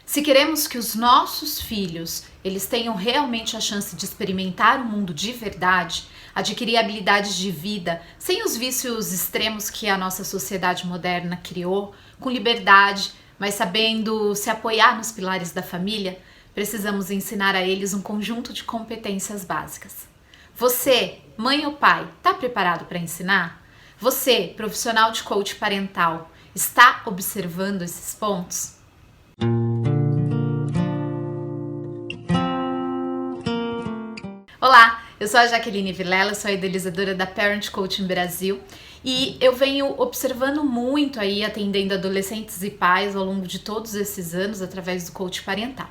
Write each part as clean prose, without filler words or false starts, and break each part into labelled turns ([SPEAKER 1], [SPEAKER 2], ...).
[SPEAKER 1] Se queremos que os nossos filhos eles tenham realmente a chance de experimentar o mundo de verdade, adquirir habilidades de vida sem os vícios extremos que a nossa sociedade moderna criou, com liberdade, mas sabendo se apoiar nos pilares da família, precisamos ensinar a eles um conjunto de competências básicas. Você, mãe ou pai, está preparado para ensinar? Você, profissional de coach parental, está observando esses pontos? Olá, eu sou a Jaqueline Vilela, sou a idealizadora da Parent Coaching Brasil e eu venho observando muito aí, atendendo adolescentes e pais ao longo de todos esses anos através do coach parental.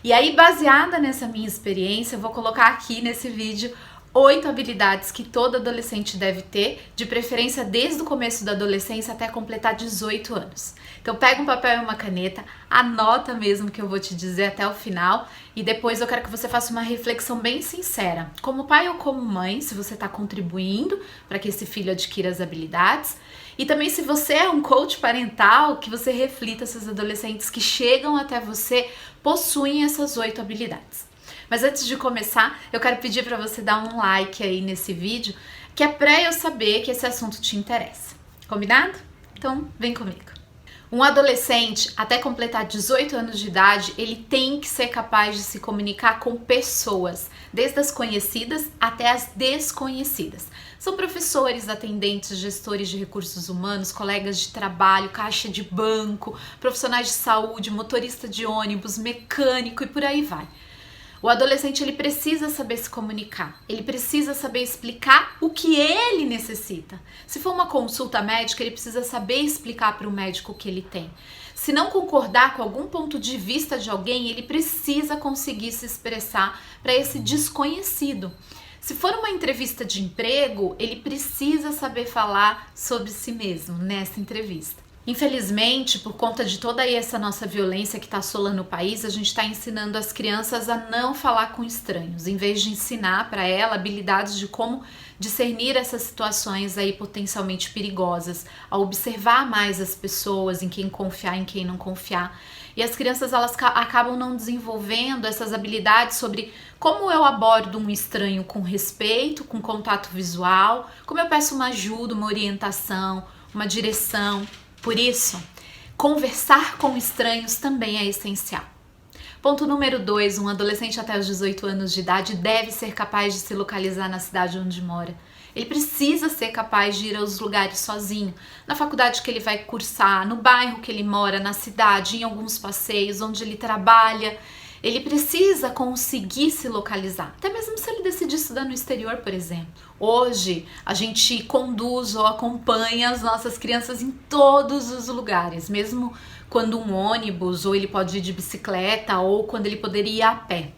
[SPEAKER 1] E aí, baseada nessa minha experiência, eu vou colocar aqui nesse vídeo 8 habilidades que todo adolescente deve ter, de preferência desde o começo da adolescência até completar 18 anos. Então pega um papel e uma caneta, anota mesmo o que eu vou te dizer até o final e depois eu quero que você faça uma reflexão bem sincera. Como pai ou como mãe, se você está contribuindo para que esse filho adquira as habilidades. E também se você é um coach parental, que você reflita se os adolescentes que chegam até você possuem essas 8 habilidades. Mas antes de começar, eu quero pedir para você dar um like aí nesse vídeo, que é para eu saber que esse assunto te interessa. Combinado? Então, vem comigo. Um adolescente, até completar 18 anos de idade, ele tem que ser capaz de se comunicar com pessoas, desde as conhecidas até as desconhecidas. São professores, atendentes, gestores de recursos humanos, colegas de trabalho, caixa de banco, profissionais de saúde, motorista de ônibus, mecânico e por aí vai. O adolescente ele precisa saber se comunicar, ele precisa saber explicar o que ele necessita. Se for uma consulta médica, ele precisa saber explicar para o médico o que ele tem. Se não concordar com algum ponto de vista de alguém, ele precisa conseguir se expressar para esse desconhecido. Se for uma entrevista de emprego, ele precisa saber falar sobre si mesmo nessa entrevista. Infelizmente, por conta de toda essa nossa violência que está assolando o país, a gente está ensinando as crianças a não falar com estranhos, em vez de ensinar para ela habilidades de como discernir essas situações aí potencialmente perigosas, a observar mais as pessoas, em quem confiar, em quem não confiar. E as crianças elas acabam não desenvolvendo essas habilidades sobre como eu abordo um estranho com respeito, com contato visual, como eu peço uma ajuda, uma orientação, uma direção. Por isso, conversar com estranhos também é essencial. Ponto número 2, um adolescente até os 18 anos de idade deve ser capaz de se localizar na cidade onde mora. Ele precisa ser capaz de ir aos lugares sozinho, na faculdade que ele vai cursar, no bairro que ele mora, na cidade, em alguns passeios, onde ele trabalha. Ele precisa conseguir se localizar, até mesmo se ele decidir estudar no exterior, por exemplo. Hoje, a gente conduz ou acompanha as nossas crianças em todos os lugares, mesmo quando um ônibus, ou ele pode ir de bicicleta, ou quando ele poderia ir a pé.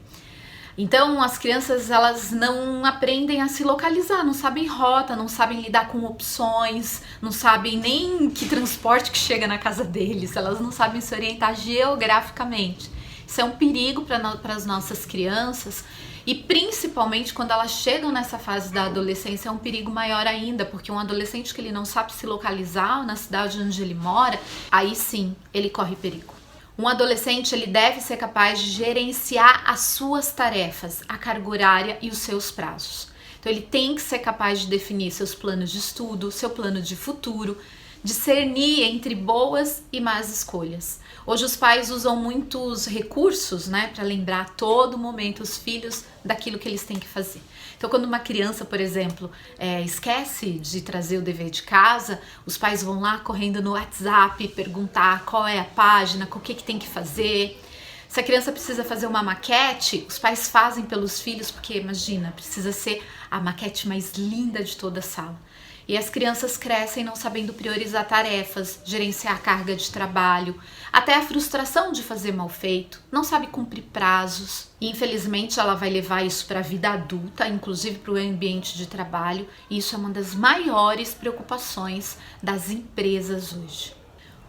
[SPEAKER 1] Então, as crianças, elas não aprendem a se localizar, não sabem rota, não sabem lidar com opções, não sabem nem que transporte que chega na casa deles, elas não sabem se orientar geograficamente. Isso é um perigo para as nossas crianças e principalmente quando elas chegam nessa fase da adolescência é um perigo maior ainda, porque um adolescente que ele não sabe se localizar na cidade onde ele mora, aí sim ele corre perigo. Um adolescente ele deve ser capaz de gerenciar as suas tarefas, a carga horária e os seus prazos. Então ele tem que ser capaz de definir seus planos de estudo, seu plano de futuro, discernir entre boas e más escolhas. Hoje os pais usam muitos recursos, para lembrar a todo momento os filhos daquilo que eles têm que fazer. Então, quando uma criança, por exemplo, esquece de trazer o dever de casa, os pais vão lá correndo no WhatsApp perguntar qual é a página, o que tem que fazer. Se a criança precisa fazer uma maquete, os pais fazem pelos filhos, porque imagina, precisa ser a maquete mais linda de toda a sala. E as crianças crescem não sabendo priorizar tarefas, gerenciar a carga de trabalho, até a frustração de fazer mal feito, não sabe cumprir prazos. E infelizmente ela vai levar isso para a vida adulta, inclusive para o ambiente de trabalho, e isso é uma das maiores preocupações das empresas hoje.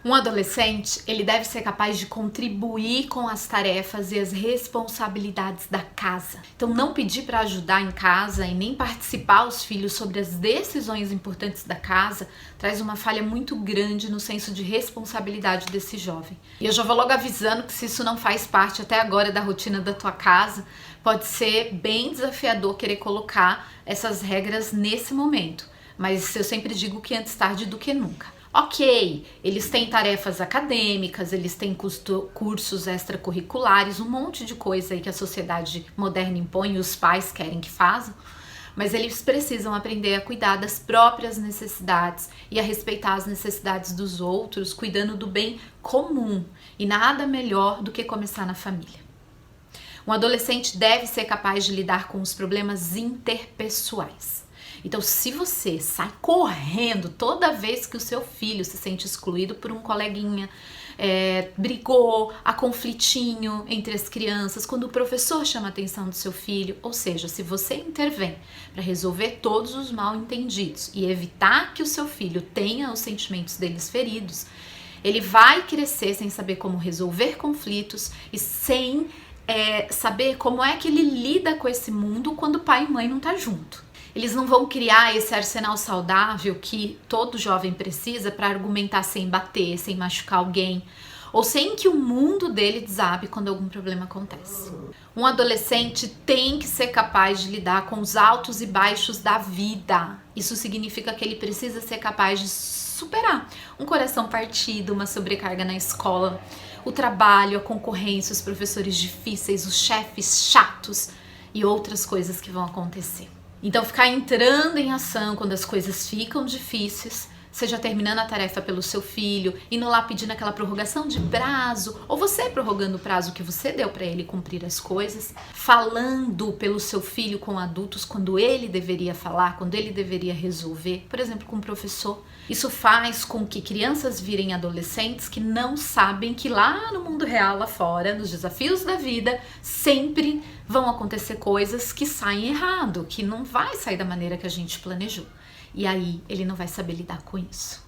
[SPEAKER 1] Um adolescente, ele deve ser capaz de contribuir com as tarefas e as responsabilidades da casa. Então, não pedir para ajudar em casa e nem participar os filhos sobre as decisões importantes da casa traz uma falha muito grande no senso de responsabilidade desse jovem. E eu já vou logo avisando que se isso não faz parte até agora da rotina da tua casa, pode ser bem desafiador querer colocar essas regras nesse momento. Mas eu sempre digo que antes tarde do que nunca. Ok, eles têm tarefas acadêmicas, eles têm cursos extracurriculares, um monte de coisa aí que a sociedade moderna impõe e os pais querem que façam, mas eles precisam aprender a cuidar das próprias necessidades e a respeitar as necessidades dos outros, cuidando do bem comum, e nada melhor do que começar na família. Um adolescente deve ser capaz de lidar com os problemas interpessoais. Então, se você sai correndo toda vez que o seu filho se sente excluído por um coleguinha, brigou, há conflitinho entre as crianças, quando o professor chama a atenção do seu filho, ou seja, se você intervém para resolver todos os mal-entendidos e evitar que o seu filho tenha os sentimentos deles feridos, ele vai crescer sem saber como resolver conflitos e sem saber como é que ele lida com esse mundo quando pai e mãe não tá junto. Eles não vão criar esse arsenal saudável que todo jovem precisa para argumentar sem bater, sem machucar alguém, ou sem que o mundo dele desabe quando algum problema acontece. Um adolescente tem que ser capaz de lidar com os altos e baixos da vida. Isso significa que ele precisa ser capaz de superar um coração partido, uma sobrecarga na escola, o trabalho, a concorrência, os professores difíceis, os chefes chatos e outras coisas que vão acontecer. Então, ficar entrando em ação quando as coisas ficam difíceis, seja terminando a tarefa pelo seu filho, indo lá pedindo aquela prorrogação de prazo, ou você prorrogando o prazo que você deu para ele cumprir as coisas, falando pelo seu filho com adultos quando ele deveria falar, quando ele deveria resolver, por exemplo, com o professor. Isso faz com que crianças virem adolescentes que não sabem que lá no mundo real, lá fora, nos desafios da vida, sempre vão acontecer coisas que saem errado, que não vai sair da maneira que a gente planejou. E aí ele não vai saber lidar com isso.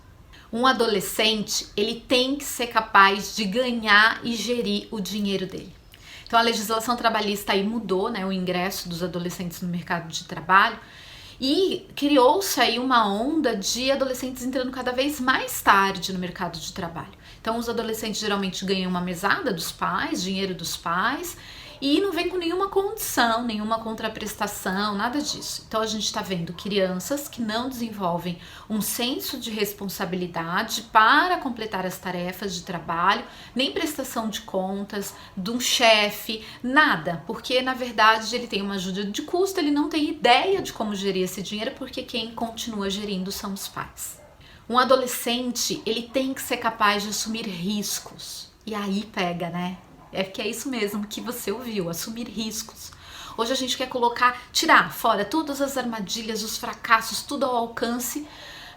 [SPEAKER 1] Um adolescente, ele tem que ser capaz de ganhar e gerir o dinheiro dele. Então a legislação trabalhista aí mudou, né, o ingresso dos adolescentes no mercado de trabalho e criou-se aí uma onda de adolescentes entrando cada vez mais tarde no mercado de trabalho. Então os adolescentes geralmente ganham uma mesada dos pais, dinheiro dos pais, e não vem com nenhuma condição, nenhuma contraprestação, nada disso. Então a gente está vendo crianças que não desenvolvem um senso de responsabilidade para completar as tarefas de trabalho, nem prestação de contas, de um chefe, nada. Porque na verdade ele tem uma ajuda de custo, ele não tem ideia de como gerir esse dinheiro, porque quem continua gerindo são os pais. Um adolescente, ele tem que ser capaz de assumir riscos. E aí pega, né? É que é isso mesmo que você ouviu, assumir riscos. Hoje a gente quer tirar fora todas as armadilhas, os fracassos, tudo ao alcance,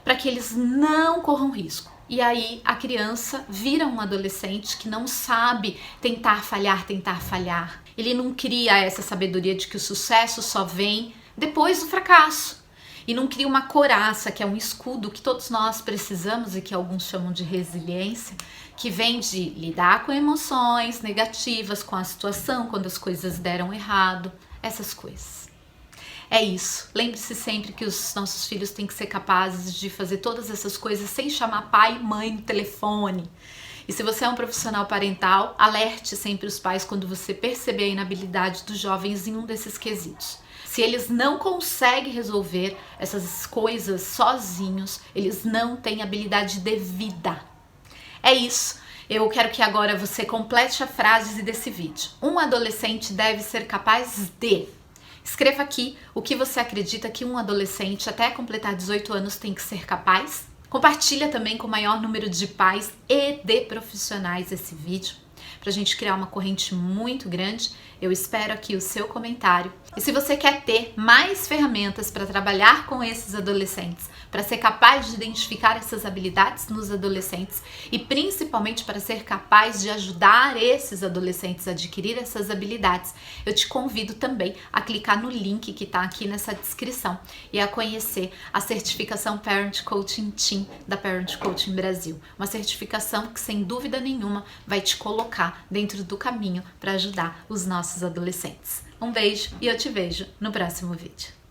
[SPEAKER 1] para que eles não corram risco. E aí a criança vira um adolescente que não sabe tentar falhar. Ele não cria essa sabedoria de que o sucesso só vem depois do fracasso. E não cria uma coraça, que é um escudo que todos nós precisamos e que alguns chamam de resiliência, que vem de lidar com emoções negativas, com a situação, quando as coisas deram errado, essas coisas. É isso. Lembre-se sempre que os nossos filhos têm que ser capazes de fazer todas essas coisas sem chamar pai e mãe no telefone. E se você é um profissional parental, alerte sempre os pais quando você perceber a inabilidade dos jovens em um desses quesitos. Se eles não conseguem resolver essas coisas sozinhos, eles não têm habilidade de vida. É isso. Eu quero que agora você complete a frase desse vídeo. Um adolescente deve ser capaz de... Escreva aqui o que você acredita que um adolescente até completar 18 anos tem que ser capaz. Compartilha também com o maior número de pais e de profissionais esse vídeo. para a gente criar uma corrente muito grande. Eu espero aqui o seu comentário. E se você quer ter mais ferramentas para trabalhar com esses adolescentes, para ser capaz de identificar essas habilidades nos adolescentes e principalmente para ser capaz de ajudar esses adolescentes a adquirir essas habilidades, eu te convido também a clicar no link que está aqui nessa descrição e a conhecer a certificação Parent Coaching Team da Parent Coaching Brasil. Uma certificação que, sem dúvida nenhuma, vai te colocar dentro do caminho para ajudar os nossos adolescentes. Um beijo e eu te vejo no próximo vídeo.